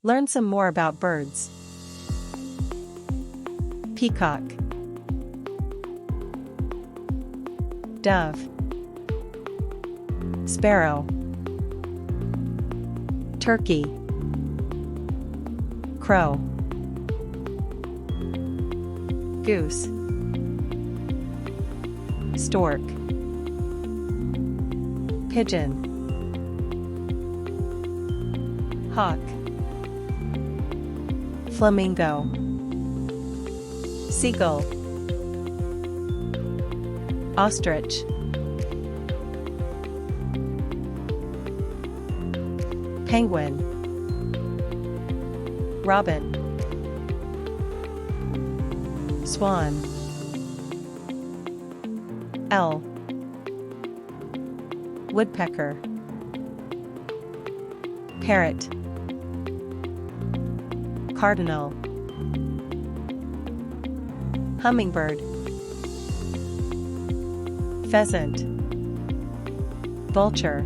Learn some more about birds. Peacock, dove, sparrow, turkey, crow, goose, stork, pigeon, hawk, flamingo, seagull, ostrich, penguin, robin, swan, owl, woodpecker, parrot, cardinal, hummingbird, pheasant, vulture,